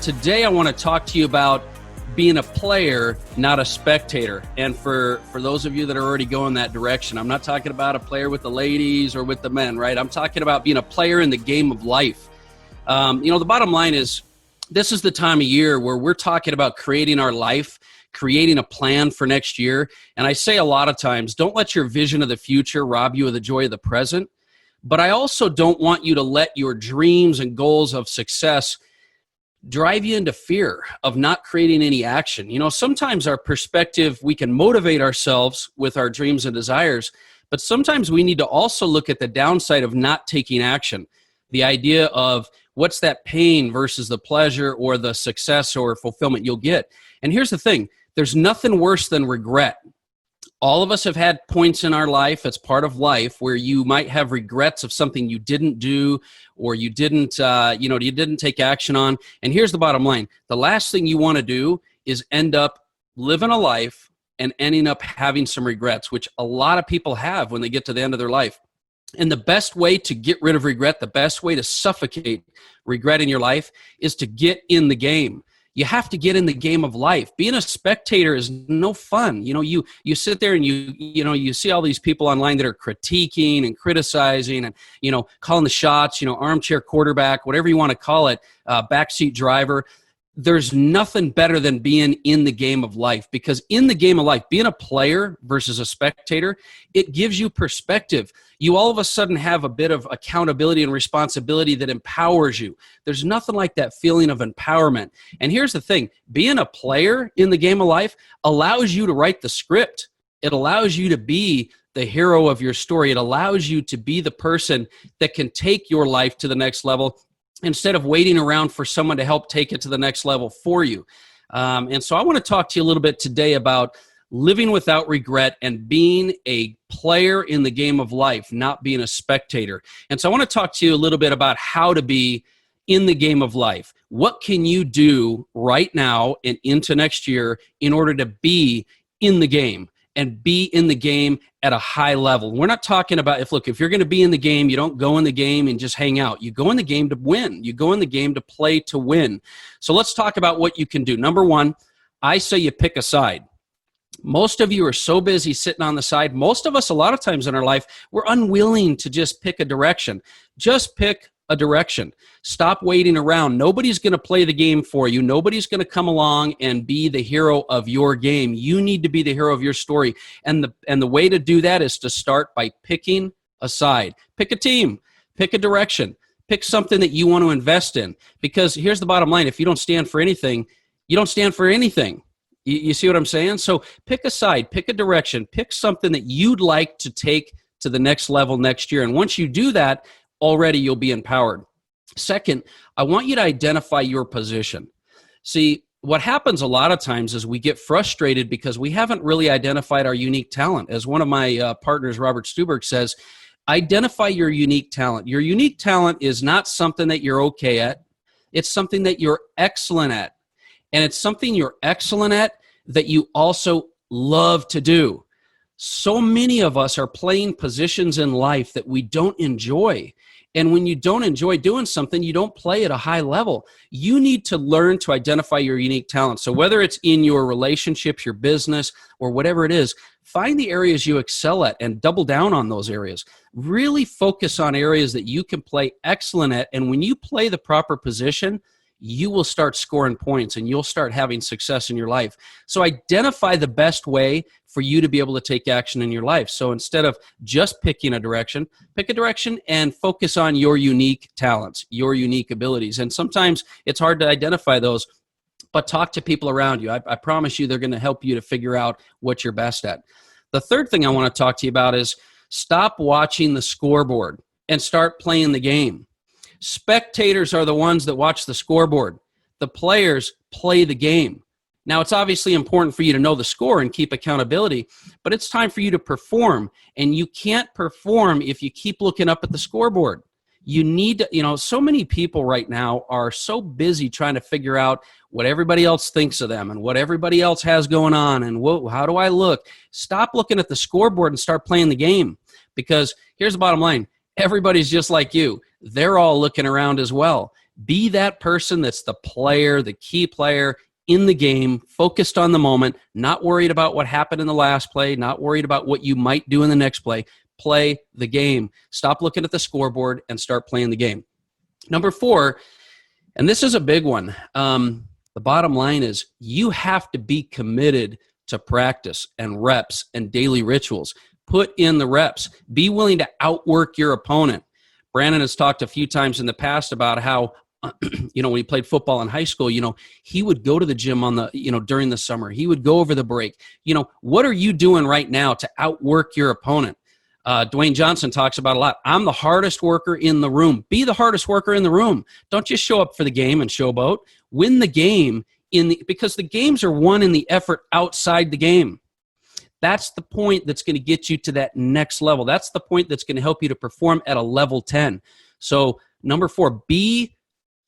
Today I want to talk to you about being a player, not a spectator. And for those of you that are already going that direction, I'm not talking about a player with the ladies or with the men, right? I'm talking about being a player in the game of life. The bottom line is this is the time of year where we're talking about creating our life, creating a plan for next year. And I say a lot of times, don't let your vision of the future rob you of the joy of the present. But I also don't want you to let your dreams and goals of success drive you into fear of not creating any action. Sometimes our perspective, we can motivate ourselves with our dreams and desires, but sometimes we need to also look at the downside of not taking action. The idea of what's that pain versus the pleasure or the success or fulfillment you'll get. And here's the thing, there's nothing worse than regret. All of us have had points in our life, it's part of life, where you might have regrets of something you didn't do or you didn't take action on. And here's the bottom line. The last thing you want to do is end up living a life and ending up having some regrets, which a lot of people have when they get to the end of their life. And the best way to get rid of regret, the best way to suffocate regret in your life is to get in the game. You have to get in the game of life. Being a spectator is no fun. You sit there and you see all these people online that are critiquing and criticizing and, calling the shots, armchair quarterback, whatever you want to call it, backseat driver. There's nothing better than being in the game of life, because in the game of life, being a player versus a spectator, it gives you perspective. You all of a sudden have a bit of accountability and responsibility that empowers you. There's nothing like that feeling of empowerment. And here's the thing, being a player in the game of life allows you to write the script. It allows you to be the hero of your story. It allows you to be the person that can take your life to the next level instead of waiting around for someone to help take it to the next level for you. And so I want to talk to you a little bit today about living without regret and being a player in the game of life, not being a spectator. And so I want to talk to you a little bit about how to be in the game of life. What can you do right now and into next year in order to be in the game and be in the game at a high level? We're not talking about if you're going to be in the game, you don't go in the game and just hang out. You go in the game to win. You go in the game to play to win. So let's talk about what you can do. Number one, I say you pick a side. Most of you are so busy sitting on the side. Most of us, a lot of times in our life, we're unwilling to just pick a direction. Just pick a direction. Stop waiting around. Nobody's going to play the game for you. Nobody's going to come along and be the hero of your game. You need to be the hero of your story. And the way to do that is to start by picking a side. Pick a team. Pick a direction. Pick something that you want to invest in. Because here's the bottom line. If you don't stand for anything, you don't stand for anything. You see what I'm saying? So pick a side, pick a direction, pick something that you'd like to take to the next level next year. And once you do that, already you'll be empowered. Second, I want you to identify your position. See, what happens a lot of times is we get frustrated because we haven't really identified our unique talent. As one of my partners, Robert Stuberg, says, identify your unique talent. Your unique talent is not something that you're okay at. It's something that you're excellent at. And it's something you're excellent at that you also love to do. So many of us are playing positions in life that we don't enjoy. And when you don't enjoy doing something, you don't play at a high level. You need to learn to identify your unique talent. So whether it's in your relationships, your business, or whatever it is, find the areas you excel at and double down on those areas. Really focus on areas that you can play excellent at. And when you play the proper position, you will start scoring points and you'll start having success in your life. So identify the best way for you to be able to take action in your life. So instead of just picking a direction, pick a direction and focus on your unique talents, your unique abilities. And sometimes it's hard to identify those, but talk to people around you. I promise you they're going to help you to figure out what you're best at. The third thing I want to talk to you about is stop watching the scoreboard and start playing the game. Spectators are the ones that watch the scoreboard. The players play the game. Now, it's obviously important for you to know the score and keep accountability, but it's time for you to perform. And you can't perform if you keep looking up at the scoreboard. You need to, so many people right now are so busy trying to figure out what everybody else thinks of them and what everybody else has going on and how do I look? Stop looking at the scoreboard and start playing the game, because here's the bottom line. Everybody's just like you. They're all looking around as well. Be that person that's the player, the key player in the game, focused on the moment, not worried about what happened in the last play, not worried about what you might do in the next play. Play the game. Stop looking at the scoreboard and start playing the game. Number 4, and this is a big one. The bottom line is you have to be committed to practice and reps and daily rituals. Put in the reps. Be willing to outwork your opponent. Brandon has talked a few times in the past about how, when he played football in high school, he would go to the gym during the summer. He would go over the break. What are you doing right now to outwork your opponent? Dwayne Johnson talks about a lot. I'm the hardest worker in the room. Be the hardest worker in the room. Don't just show up for the game and showboat. Win the game because the games are won in the effort outside the game. That's the point that's going to get you to that next level. That's the point that's going to help you to perform at a level 10. So number 4, be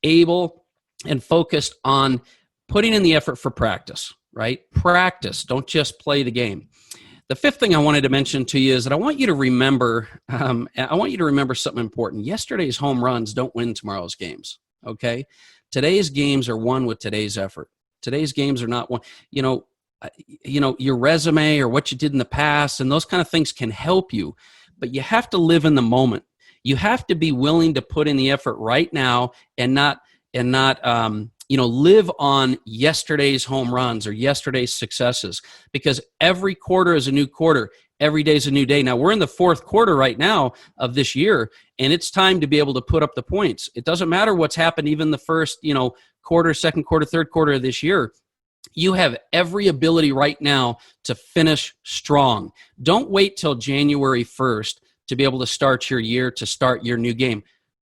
able and focused on putting in the effort for practice, right? Practice. Don't just play the game. The 5th thing I wanted to mention to you is that I want you to remember something important. Yesterday's home runs don't win tomorrow's games, okay? Today's games are won with today's effort. Today's games are not won. Your resume or what you did in the past and those kind of things can help you, but you have to live in the moment. You have to be willing to put in the effort right now and not live on yesterday's home runs or yesterday's successes, because every quarter is a new quarter. Every day is a new day. Now, we're in the 4th quarter right now of this year, and it's time to be able to put up the points. It doesn't matter what's happened even the first, quarter, 2nd quarter, 3rd quarter of this year. You have every ability right now to finish strong. Don't wait till January 1st to be able to start your year, to start your new game.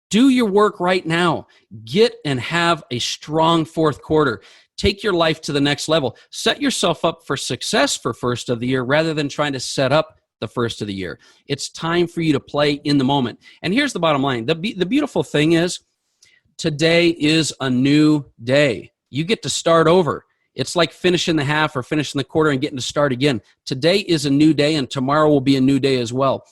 Do your work right now. Get and have a strong 4th quarter. Take your life to the next level. Set yourself up for success for first of the year rather than trying to set up the first of the year. It's time for you to play in the moment. And here's the bottom line. The beautiful thing is today is a new day. You get to start over. It's like finishing the half or finishing the quarter and getting to start again. Today is a new day, and tomorrow will be a new day as well.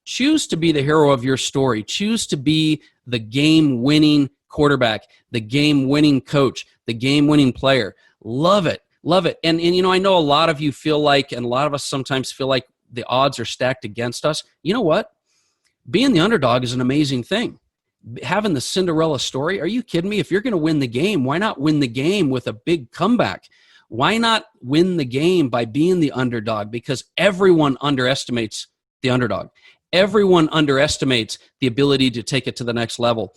Choose to be the hero of your story. Choose to be the game-winning quarterback, the game-winning coach, the game-winning player. Love it. Love it. And I know a lot of you feel like, and a lot of us sometimes feel like the odds are stacked against us. You know what? Being the underdog is an amazing thing. Having the Cinderella story, are you kidding me? If you're going to win the game, why not win the game with a big comeback? Why not win the game by being the underdog? Because everyone underestimates the underdog. Everyone underestimates the ability to take it to the next level.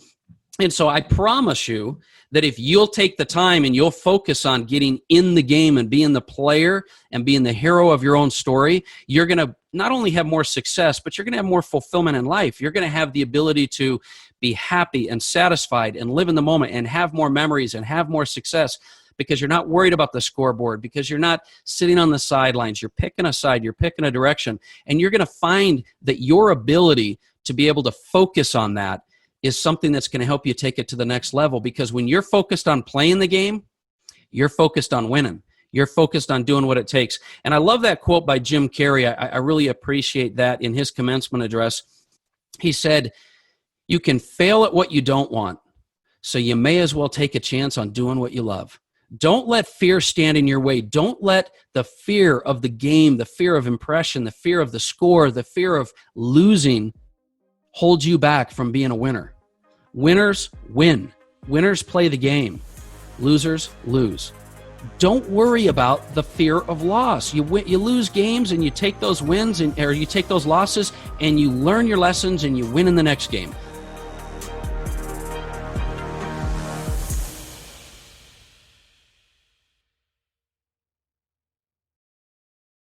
And so I promise you that if you'll take the time and you'll focus on getting in the game and being the player and being the hero of your own story, you're going to not only have more success, but you're going to have more fulfillment in life. You're going to have the ability to be happy and satisfied and live in the moment and have more memories and have more success, because you're not worried about the scoreboard, because you're not sitting on the sidelines. You're picking a side, you're picking a direction, and you're going to find that your ability to be able to focus on that is something that's going to help you take it to the next level, because when you're focused on playing the game, you're focused on winning. You're focused on doing what it takes. And I love that quote by Jim Carrey. I really appreciate that. In his commencement address, he said, "You can fail at what you don't want, so you may as well take a chance on doing what you love." Don't let fear stand in your way. Don't let the fear of the game, the fear of impression, the fear of the score, the fear of losing hold you back from being a winner. Winners win. Winners play the game. Losers lose. Don't worry about the fear of loss. You lose games and you take those wins or you take those losses and you learn your lessons and you win in the next game.